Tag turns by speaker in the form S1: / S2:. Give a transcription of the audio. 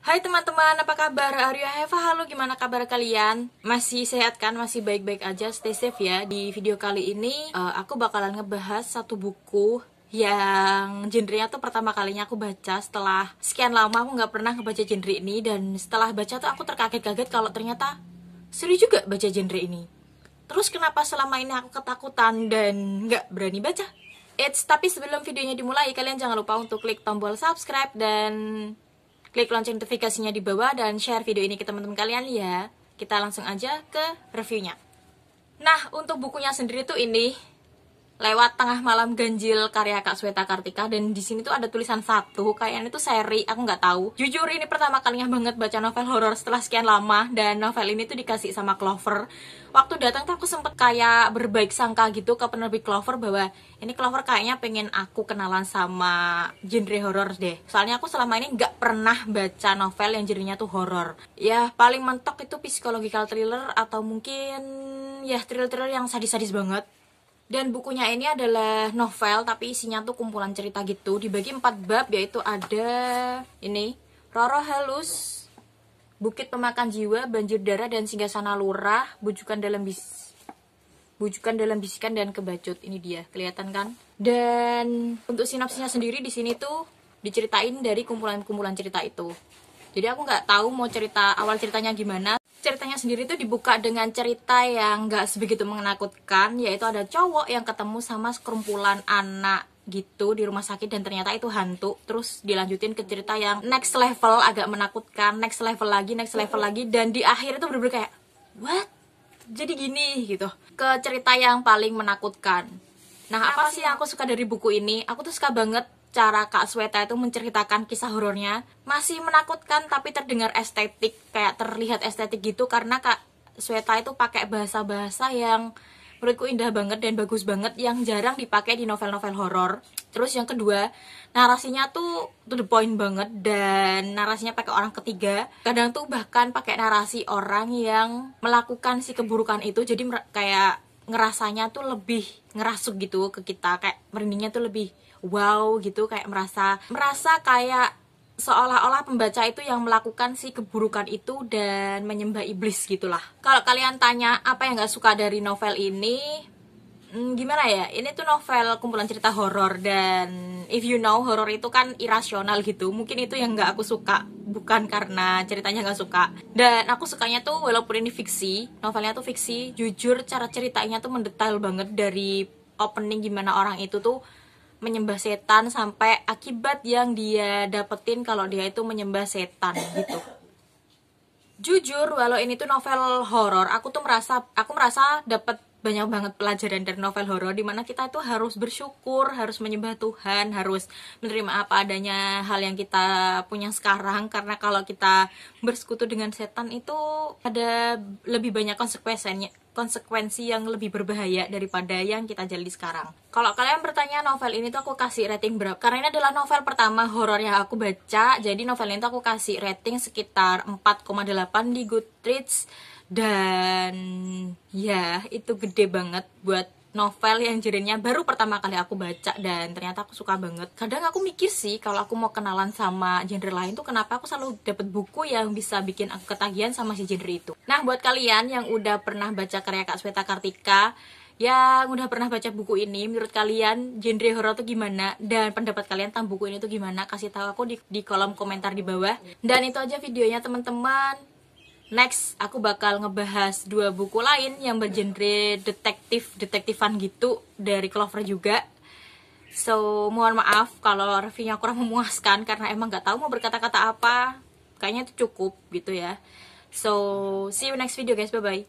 S1: Hai teman-teman, apa kabar? Arya Heva, halo, gimana kabar kalian? Masih sehat kan? Masih baik-baik aja, stay safe ya. Di video kali ini, aku bakalan ngebahas satu buku yang genrenya tuh pertama kalinya aku baca setelah sekian lama aku nggak pernah ngebaca genre ini. Dan setelah baca tuh aku terkaget-kaget kalau ternyata seru juga baca genre ini. Terus kenapa selama ini aku ketakutan dan nggak berani baca? Tapi sebelum videonya dimulai, kalian jangan lupa untuk klik tombol subscribe dan klik lonceng notifikasinya di bawah dan share video ini ke teman-teman kalian ya. Kita langsung aja ke reviewnya. Nah, untuk bukunya sendiri tuh ini Lewat Tengah Malam Ganjil karya Kak Sweta Kartika, dan di sini tuh ada tulisan satu, kayaknya itu seri, aku nggak tahu. Jujur ini pertama kalinya banget baca novel horor setelah sekian lama, dan novel ini tuh dikasih sama Clover. Waktu datang tuh aku sempet kayak berbaik sangka gitu ke penerbit Clover bahwa ini Clover kayaknya pengen aku kenalan sama genre horor deh. Soalnya aku selama ini nggak pernah baca novel yang genrenya tuh horor. Ya paling mentok itu psychological thriller atau mungkin ya thriller-thriller yang sadis-sadis banget. Dan bukunya ini adalah novel tapi isinya tuh kumpulan cerita gitu, dibagi 4 bab, yaitu ada ini Roro Halus, Bukit Pemakan Jiwa, Banjir Darah dan Singgasana Lurah, Bujukan dalam Bisikan dan Kebacut. Ini dia, kelihatan kan? Dan untuk sinopsisnya sendiri di sini tuh diceritain dari kumpulan-kumpulan cerita itu. Jadi aku nggak tahu mau cerita awal ceritanya gimana. Ceritanya sendiri tuh dibuka dengan cerita yang nggak sebegitu menakutkan, yaitu ada cowok yang ketemu sama sekumpulan anak gitu di rumah sakit dan ternyata itu hantu. Terus dilanjutin ke cerita yang next level, agak menakutkan, next level lagi, dan di akhir itu bener-bener kayak what? Jadi gini gitu. Ke cerita yang paling menakutkan. Nah, apa sih yang aku suka dari buku ini? Aku tuh suka banget cara Kak Sweta itu menceritakan kisah horornya. Masih menakutkan tapi terdengar estetik, kayak terlihat estetik gitu, karena Kak Sweta itu pakai bahasa-bahasa yang menurutku indah banget dan bagus banget, yang jarang dipakai di novel-novel horor. Terus yang kedua, narasinya tuh to the point banget, dan narasinya pakai orang ketiga. Kadang tuh bahkan pakai narasi orang yang melakukan si keburukan itu, jadi kayak ngerasanya tuh lebih ngerasuk gitu ke kita, kayak merindingnya tuh lebih wow gitu, kayak merasa kayak seolah-olah pembaca itu yang melakukan si keburukan itu dan menyembah iblis gitulah. Kalau kalian tanya apa yang gak suka dari novel ini, gimana ya, ini tuh novel kumpulan cerita horor, dan if you know, horor itu kan irasional gitu. Mungkin itu yang gak aku suka, bukan karena ceritanya gak suka. Dan aku sukanya tuh walaupun ini fiksi, novelnya tuh fiksi, jujur cara ceritanya tuh mendetail banget, dari opening gimana orang itu tuh menyembah setan sampai akibat yang dia dapetin kalau dia itu menyembah setan gitu. Jujur walau ini tuh novel horor, aku merasa dapet banyak banget pelajaran dari novel horor, dimana kita itu harus bersyukur, harus menyembah Tuhan, harus menerima apa adanya hal yang kita punya sekarang, karena kalau kita bersekutu dengan setan itu ada lebih banyak konsekuensi yang lebih berbahaya daripada yang kita jalani sekarang. Kalau kalian bertanya novel ini tuh aku kasih rating berapa, karena ini adalah novel pertama horor yang aku baca, jadi novel ini tuh aku kasih rating sekitar 4,8 di Goodreads. Dan ya itu gede banget buat novel yang genrenya baru pertama kali aku baca, dan ternyata aku suka banget. Kadang aku mikir sih kalau aku mau kenalan sama genre lain tuh kenapa aku selalu dapet buku yang bisa bikin aku ketagihan sama si genre itu. Nah, buat kalian yang udah pernah baca karya Kak Sweta Kartika, yang udah pernah baca buku ini, menurut kalian genre horor tuh gimana, dan pendapat kalian tentang buku ini tuh gimana? Kasih tahu aku di kolom komentar di bawah. Dan itu aja videonya teman-teman. Next, aku bakal ngebahas 2 buku lain yang bergenre detektifan gitu dari Clover juga. So, mohon maaf kalau reviewnya kurang memuaskan, karena emang gak tahu mau berkata-kata apa. Kayaknya itu cukup gitu ya. So, see you next video guys, bye-bye.